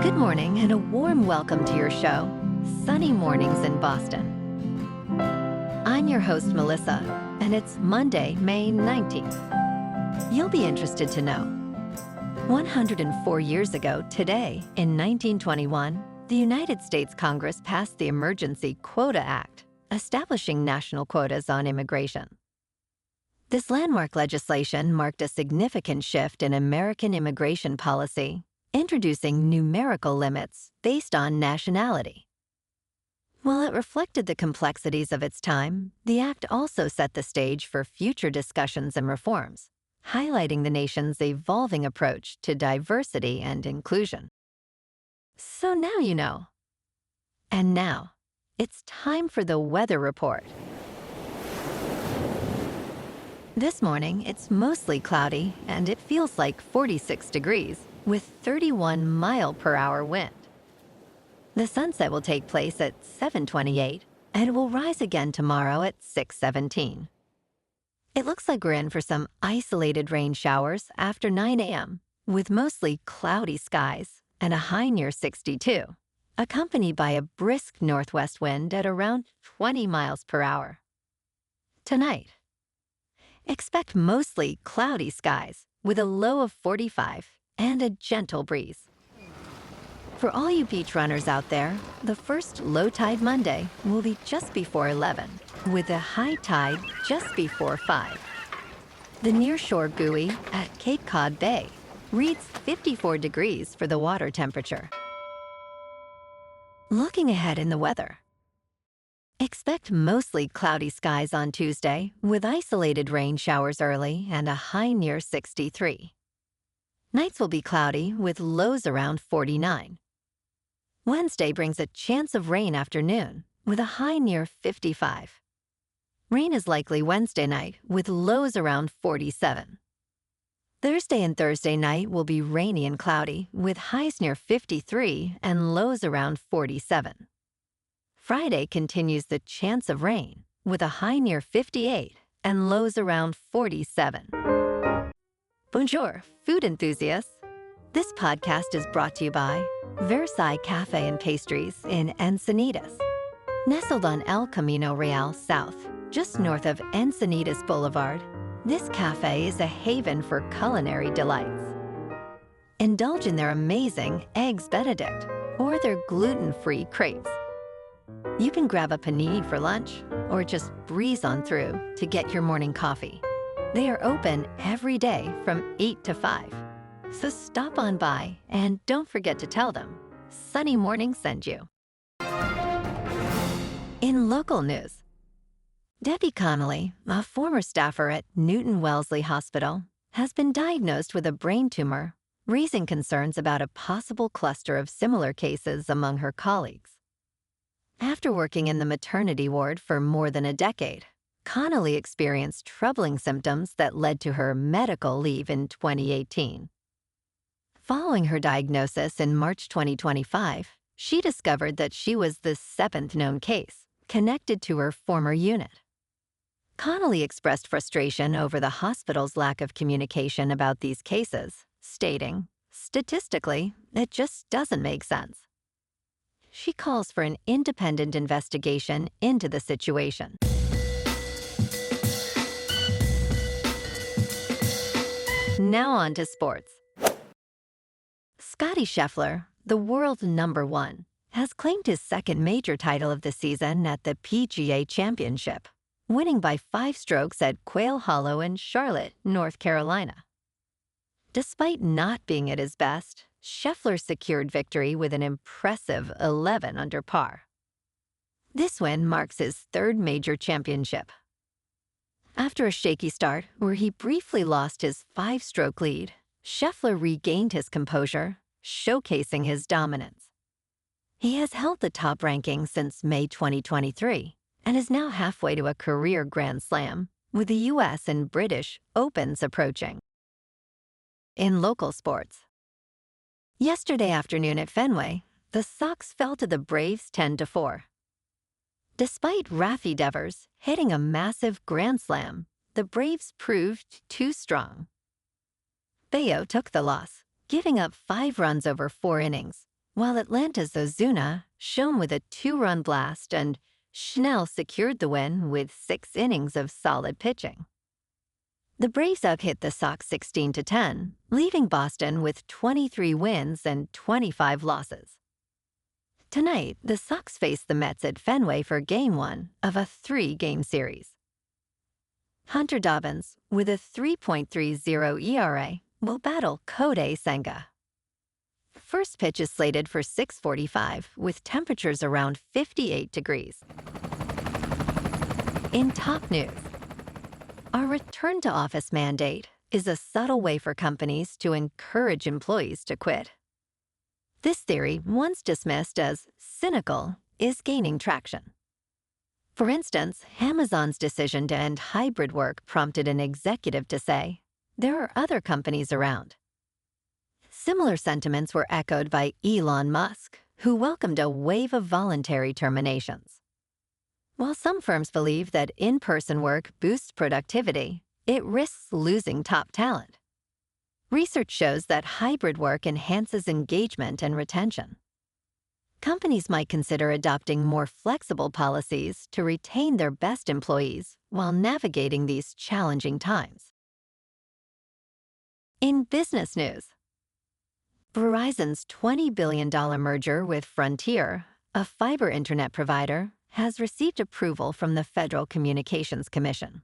Good morning and a warm welcome to your show, Sunny Mornings in Boston. I'm your host, Melissa, and it's Monday, May 19th. You'll be interested to know. 104 years ago today, in 1921, the United States Congress passed the Emergency Quota Act, establishing national quotas on immigration. This landmark legislation marked a significant shift in American immigration policy, introducing numerical limits based on nationality. While it reflected the complexities of its time, the act also set the stage for future discussions and reforms, highlighting the nation's evolving approach to diversity and inclusion. So now you know. And now, it's time for the weather report. This morning, it's mostly cloudy, and it feels like 46 degrees, with 31 mile-per-hour wind. The sunset will take place at 7:28, and it will rise again tomorrow at 6:17. It looks like we're in for some isolated rain showers after 9 a.m., with mostly cloudy skies and a high near 62, accompanied by a brisk northwest wind at around 20 miles per hour. Tonight, expect mostly cloudy skies with a low of 45 and a gentle breeze. For all you beach runners out there, the first low tide Monday will be just before 11, with a high tide just before 5. The nearshore buoy at Cape Cod Bay reads 54 degrees for the water temperature. Looking ahead in the weather, expect mostly cloudy skies on Tuesday with isolated rain showers early and a high near 63. Nights will be cloudy with lows around 49. Wednesday brings a chance of rain afternoon with a high near 55. Rain is likely Wednesday night with lows around 47. Thursday and Thursday night will be rainy and cloudy with highs near 53 and lows around 47. Friday continues the chance of rain with a high near 58 and lows around 47. Bonjour, food enthusiasts. This podcast is brought to you by Versailles Cafe and Pastries in Encinitas. Nestled on El Camino Real South, just north of Encinitas Boulevard, this cafe is a haven for culinary delights. Indulge in their amazing Eggs Benedict or their gluten-free crepes. You can grab a panini for lunch or just breeze on through to get your morning coffee. They are open every day from 8 to 5. So stop on by and don't forget to tell them Sunny Morning sent you. In local news, Debbie Connolly, a former staffer at Newton-Wellesley Hospital, has been diagnosed with a brain tumor, raising concerns about a possible cluster of similar cases among her colleagues. After working in the maternity ward for more than a decade, Connolly experienced troubling symptoms that led to her medical leave in 2018. Following her diagnosis in March 2025, she discovered that she was the 7th known case connected to her former unit. Connolly expressed frustration over the hospital's lack of communication about these cases, stating, "Statistically, it just doesn't make sense." She calls for an independent investigation into the situation. Now on to sports. Scottie Scheffler, the world number 1, has claimed his second major title of the season at the PGA Championship, winning by 5 strokes at Quail Hollow in Charlotte, North Carolina. Despite not being at his best, Scheffler secured victory with an impressive 11 under par. This win marks his 3rd major championship. After a shaky start where he briefly lost his 5-stroke lead, Scheffler regained his composure, showcasing his dominance. He has held the top ranking since May 2023 and is now halfway to a career Grand Slam, with the U.S. and British Opens approaching. In local sports, yesterday afternoon at Fenway, the Sox fell to the Braves 10-4. Despite Raffy Devers hitting a massive grand slam, the Braves proved too strong. Bayo took the loss, giving up 5 runs over 4 innings, while Atlanta's Ozuna shone with a 2-run blast and Schnell secured the win with 6 innings of solid pitching. The Braves outhit the Sox 16-10, leaving Boston with 23 wins and 25 losses. Tonight, the Sox face the Mets at Fenway for Game 1 of a 3-game series. Hunter Dobbins, with a 3.30 ERA, will battle Kodai Senga. First pitch is slated for 6:45, with temperatures around 58 degrees. In top news, our return-to-office mandate is a subtle way for companies to encourage employees to quit. This theory, once dismissed as cynical, is gaining traction. For instance, Amazon's decision to end hybrid work prompted an executive to say, "There are other companies around." Similar sentiments were echoed by Elon Musk, who welcomed a wave of voluntary terminations. While some firms believe that in-person work boosts productivity, it risks losing top talent. Research shows that hybrid work enhances engagement and retention. Companies might consider adopting more flexible policies to retain their best employees while navigating these challenging times. In business news, Verizon's $20 billion merger with Frontier, a fiber internet provider, has received approval from the Federal Communications Commission.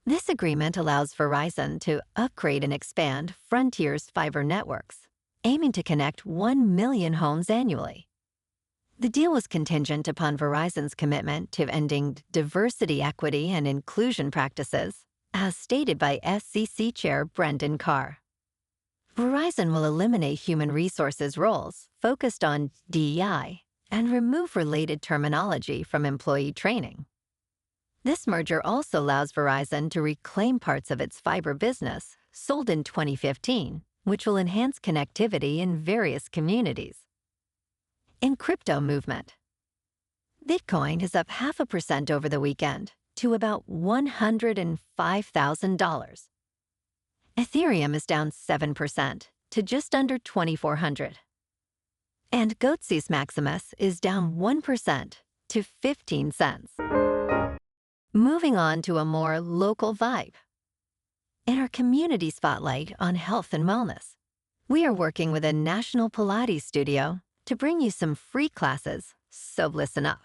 This agreement allows Verizon to upgrade and expand Frontier's fiber networks, aiming to connect 1 million homes annually. The deal was contingent upon Verizon's commitment to ending diversity, equity, and inclusion practices, as stated by SEC Chair Brendan Carr. Verizon will eliminate human resources roles focused on DEI and remove related terminology from employee training. This merger also allows Verizon to reclaim parts of its fiber business, sold in 2015, which will enhance connectivity in various communities. In crypto movement, Bitcoin is up 0.5% over the weekend to about $105,000. Ethereum is down 7% to just under 2,400. And Goatsis Maximus is down 1% to 15 cents. Moving on to a more local vibe. In our community spotlight on health and wellness, we are working with a national Pilates studio to bring you some free classes, so listen up.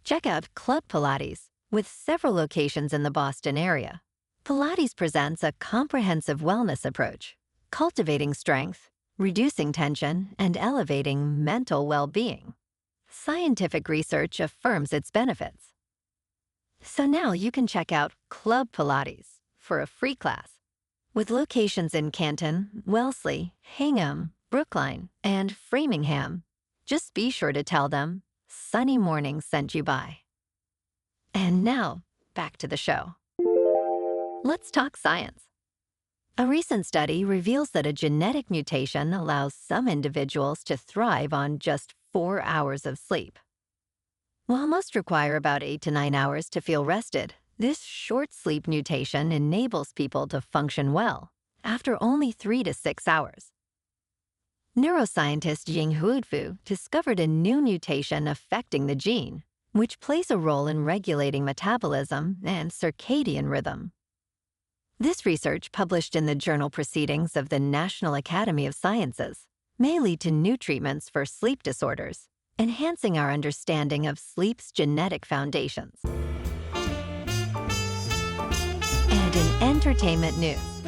Check out Club Pilates, with several locations in the Boston area. Pilates presents a comprehensive wellness approach, cultivating strength, reducing tension, and elevating mental well-being. Scientific research affirms its benefits. So now you can check out Club Pilates for a free class. With locations in Canton, Wellesley, Hingham, Brookline, and Framingham, just be sure to tell them Sunny Morning sent you by. And now, back to the show. Let's talk science. A recent study reveals that a genetic mutation allows some individuals to thrive on just 4 hours of sleep. While most require about 8 to 9 hours to feel rested, this short sleep mutation enables people to function well after only 3 to 6 hours. Neuroscientist Ying Huifu discovered a new mutation affecting the gene, which plays a role in regulating metabolism and circadian rhythm. This research, published in the journal Proceedings of the National Academy of Sciences, may lead to new treatments for sleep disorders, enhancing our understanding of sleep's genetic foundations. And in entertainment news,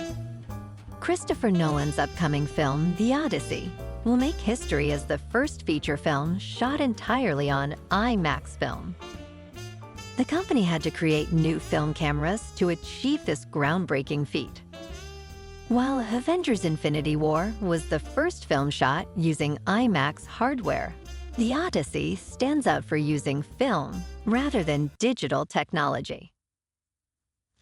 Christopher Nolan's upcoming film, The Odyssey, will make history as the first feature film shot entirely on IMAX film. The company had to create new film cameras to achieve this groundbreaking feat. While Avengers: Infinity War was the first film shot using IMAX hardware, The Odyssey stands out for using film rather than digital technology.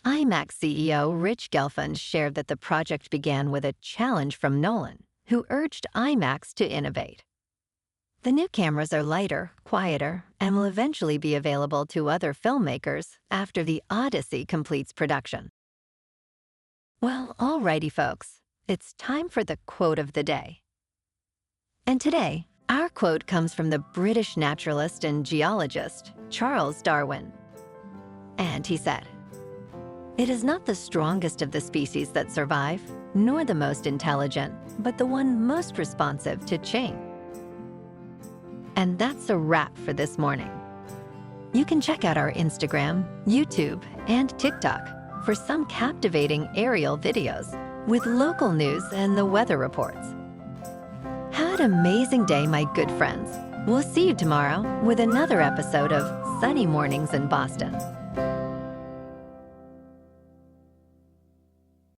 IMAX CEO Rich Gelfand shared that the project began with a challenge from Nolan, who urged IMAX to innovate. The new cameras are lighter, quieter, and will eventually be available to other filmmakers after The Odyssey completes production. Well, alrighty folks, it's time for the quote of the day. And today, our quote comes from the British naturalist and geologist, Charles Darwin. And he said, "It is not the strongest of the species that survive, nor the most intelligent, but the one most responsive to change." And that's a wrap for this morning. You can check out our Instagram, YouTube, and TikTok for some captivating aerial videos with local news and the weather reports. Have an amazing day, my good friends. We'll see you tomorrow with another episode of Sunny Mornings in Boston.